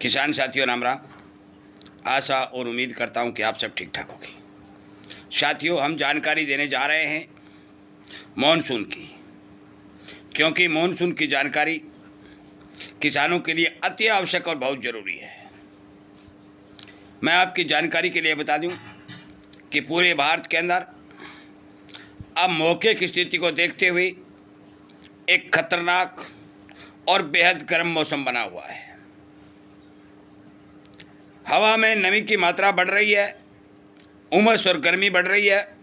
किसान साथियों राम राम। आशा और उम्मीद करता हूं कि आप सब ठीक ठाक होगी। साथियों, हम जानकारी देने जा रहे हैं मॉनसून की, क्योंकि मॉनसून की जानकारी किसानों के लिए अति आवश्यक और बहुत ज़रूरी है। मैं आपकी जानकारी के लिए बता दूं कि पूरे भारत के अंदर अब मौके की स्थिति को देखते हुए एक खतरनाक और बेहद गर्म मौसम बना हुआ है। हवा में नमी की मात्रा बढ़ रही है, उमस और गर्मी बढ़ रही है।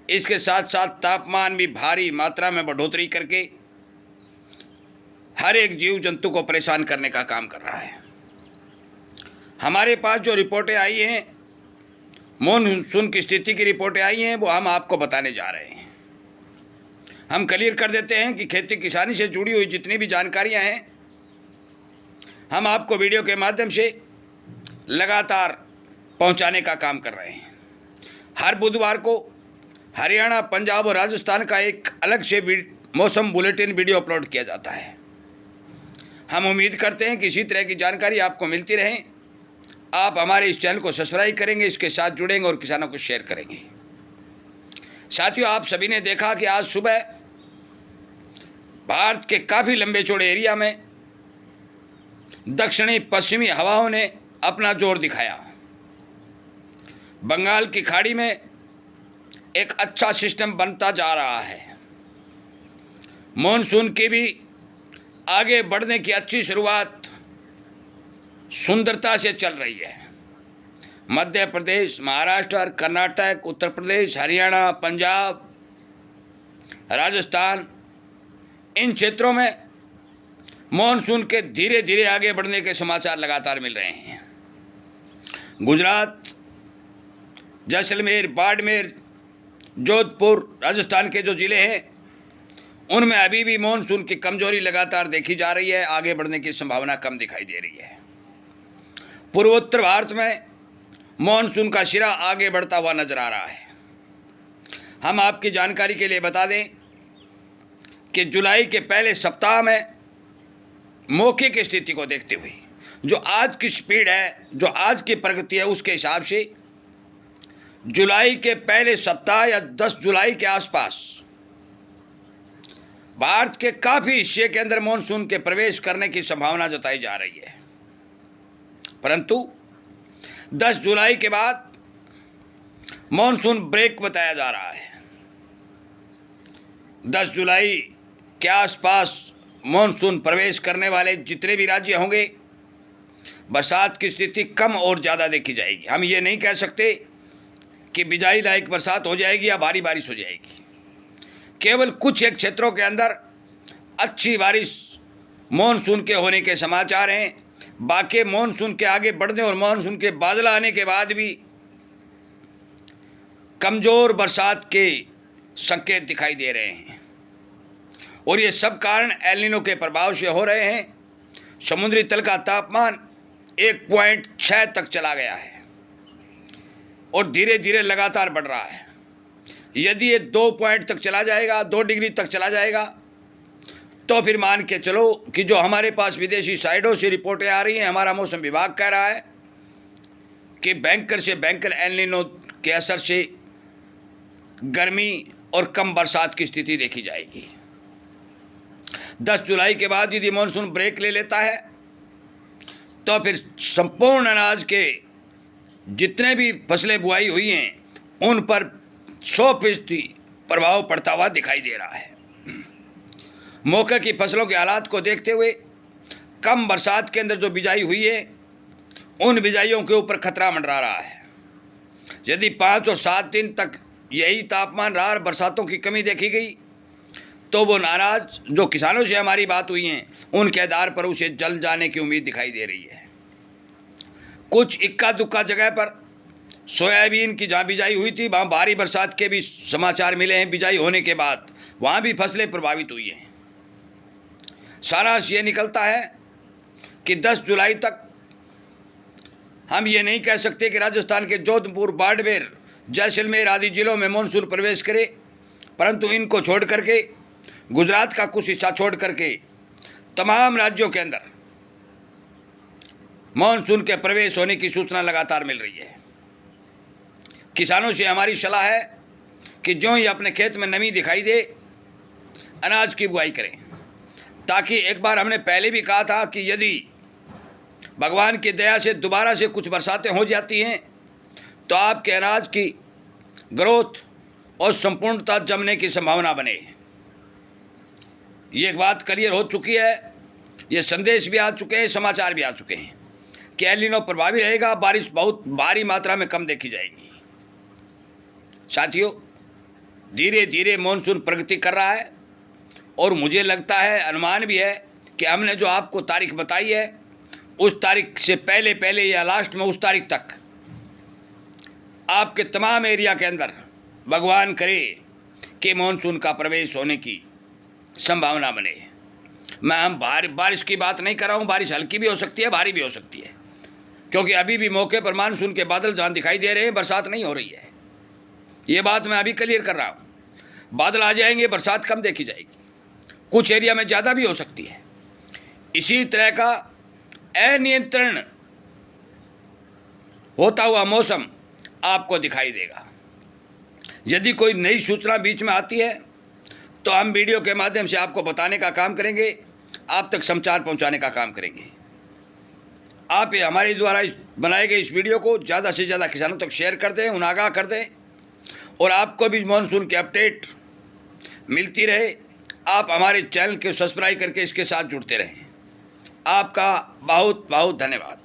इसके साथ साथ तापमान भी भारी मात्रा में बढ़ोतरी करके हर एक जीव जंतु को परेशान करने का काम कर रहा है। हमारे पास जो रिपोर्टें आई हैं, मॉनसून की स्थिति की रिपोर्टें आई हैं, वो हम आपको बताने जा रहे हैं। हम क्लियर कर देते हैं कि खेती किसानी से जुड़ी हुई जितनी भी जानकारियां हैं, हम आपको वीडियो के माध्यम से लगातार पहुंचाने का काम कर रहे हैं। हर बुधवार को हरियाणा, पंजाब और राजस्थान का एक अलग से मौसम बुलेटिन वीडियो अपलोड किया जाता है। हम उम्मीद करते हैं कि इसी तरह की जानकारी आपको मिलती रहे। आप हमारे इस चैनल को सब्सक्राइब करेंगे, इसके साथ जुड़ेंगे और किसानों को शेयर करेंगे। साथियों, आप सभी ने देखा कि आज सुबह भारत के काफ़ी लंबे चौड़े एरिया में दक्षिणी पश्चिमी हवाओं ने अपना जोर दिखाया। बंगाल की खाड़ी में एक अच्छा सिस्टम बनता जा रहा है। मॉनसून की भी आगे बढ़ने की अच्छी शुरुआत सुंदरता से चल रही है। मध्य प्रदेश, महाराष्ट्र, कर्नाटक, उत्तर प्रदेश, हरियाणा, पंजाब, राजस्थान, इन क्षेत्रों में मॉनसून के धीरे धीरे आगे बढ़ने के समाचार लगातार मिल रहे हैं। गुजरात, जैसलमेर, बाड़मेर, जोधपुर, राजस्थान के जो ज़िले हैं, उनमें अभी भी मॉनसून की कमजोरी लगातार देखी जा रही है। आगे बढ़ने की संभावना कम दिखाई दे रही है। पूर्वोत्तर भारत में मॉनसून का सिरा आगे बढ़ता हुआ नजर आ रहा है। हम आपकी जानकारी के लिए बता दें कि जुलाई के पहले सप्ताह में मौके की स्थिति को देखते हुए जो आज की स्पीड है, जो आज की प्रगति है, उसके हिसाब से जुलाई के पहले सप्ताह या 10 जुलाई के आसपास भारत के काफ़ी हिस्से के अंदर मॉनसून के प्रवेश करने की संभावना जताई जा रही है। परंतु 10 जुलाई के बाद मॉनसून ब्रेक बताया जा रहा है। 10 जुलाई के आसपास मॉनसून प्रवेश करने वाले जितने भी राज्य होंगे, बरसात की स्थिति कम और ज़्यादा देखी जाएगी। हम ये नहीं कह सकते कि बिजाई लायक बरसात हो जाएगी या भारी बारिश हो जाएगी। केवल कुछ एक क्षेत्रों के अंदर अच्छी बारिश मॉनसून के होने के समाचार हैं। बाकी मॉनसून के आगे बढ़ने और मॉनसून के बादल आने के बाद भी कमज़ोर बरसात के संकेत दिखाई दे रहे हैं, और ये सब कारण एल नीनो के प्रभाव से हो रहे हैं। समुद्री तल का तापमान 1.6 तक चला गया है और धीरे धीरे लगातार बढ़ रहा है। यदि ये 2 पॉइंट तक चला जाएगा, 2 डिग्री तक चला जाएगा, तो फिर मान के चलो कि जो हमारे पास विदेशी साइटों से रिपोर्टें आ रही हैं, हमारा मौसम विभाग कह रहा है कि बैंकर से बैंकर एल नीनो के असर से गर्मी और कम बरसात की स्थिति देखी जाएगी। 10 जुलाई के बाद यदि मॉनसून ब्रेक ले लेता है तो फिर संपूर्ण अनाज के जितने भी फसलें बुआई हुई हैं उन पर 100% प्रभाव पड़ता हुआ दिखाई दे रहा है। मौके की फसलों के हालात को देखते हुए कम बरसात के अंदर जो बिजाई हुई है, उन बिजाइयों के ऊपर खतरा मंडरा रहा है। यदि 5 और 7 दिन तक यही तापमान रहा और बरसातों की कमी देखी गई, तो वो नाराज जो किसानों से हमारी बात हुई हैं, उनके आधार पर उसे जल जाने की उम्मीद दिखाई दे रही है। कुछ इक्का दुक्का जगह पर सोयाबीन की जहाँ बिजाई हुई थी, वहाँ भारी बरसात के भी समाचार मिले हैं। बिजाई होने के बाद वहाँ भी फसलें प्रभावित हुई हैं। सारांश ये निकलता है कि 10 जुलाई तक हम ये नहीं कह सकते कि राजस्थान के जोधपुर, बाड़मेर, जैसलमेर आदि जिलों में मॉनसून प्रवेश करे, परंतु इनको छोड़ करके, गुजरात का कुछ हिस्सा छोड़ करके तमाम राज्यों के अंदर मानसून के प्रवेश होने की सूचना लगातार मिल रही है। किसानों से हमारी सलाह है कि जो ही अपने खेत में नमी दिखाई दे अनाज की बुआई करें, ताकि एक बार हमने पहले भी कहा था कि यदि भगवान की दया से दोबारा से कुछ बरसातें हो जाती हैं तो आपके अनाज की ग्रोथ और संपूर्णता जमने की संभावना बने। ये एक बात क्लियर हो चुकी है, ये संदेश भी आ चुके हैं, समाचार भी आ चुके हैं कि एल नीनो प्रभावी रहेगा, बारिश बहुत भारी मात्रा में कम देखी जाएगी। साथियों, धीरे धीरे मानसून प्रगति कर रहा है और मुझे लगता है, अनुमान भी है कि हमने जो आपको तारीख बताई है उस तारीख से पहले पहले या लास्ट में उस तारीख तक आपके तमाम एरिया के अंदर भगवान करे कि मानसून का प्रवेश होने की संभावना बने। मैं हम बारिश की बात नहीं कर रहा हूँ, बारिश हल्की भी हो सकती है, भारी भी हो सकती है, क्योंकि अभी भी मौके पर मानसून के बादल जहाँ दिखाई दे रहे हैं बरसात नहीं हो रही है। ये बात मैं अभी क्लियर कर रहा हूँ। बादल आ जाएंगे, बरसात कम देखी जाएगी, कुछ एरिया में ज़्यादा भी हो सकती है। इसी तरह का अनियंत्रण होता हुआ मौसम आपको दिखाई देगा। यदि कोई नई सूचना बीच में आती है तो हम वीडियो के माध्यम से आपको बताने का काम करेंगे, आप तक समाचार पहुंचाने का काम करेंगे। आप ये हमारे द्वारा बनाए गए इस वीडियो को ज़्यादा से ज़्यादा किसानों तक शेयर कर दें, उन्हें आगाह कर दें, और आपको भी मानसून की अपडेट मिलती रहे। आप हमारे चैनल को सब्सक्राइब करके इसके साथ जुड़ते रहें। आपका बहुत बहुत धन्यवाद।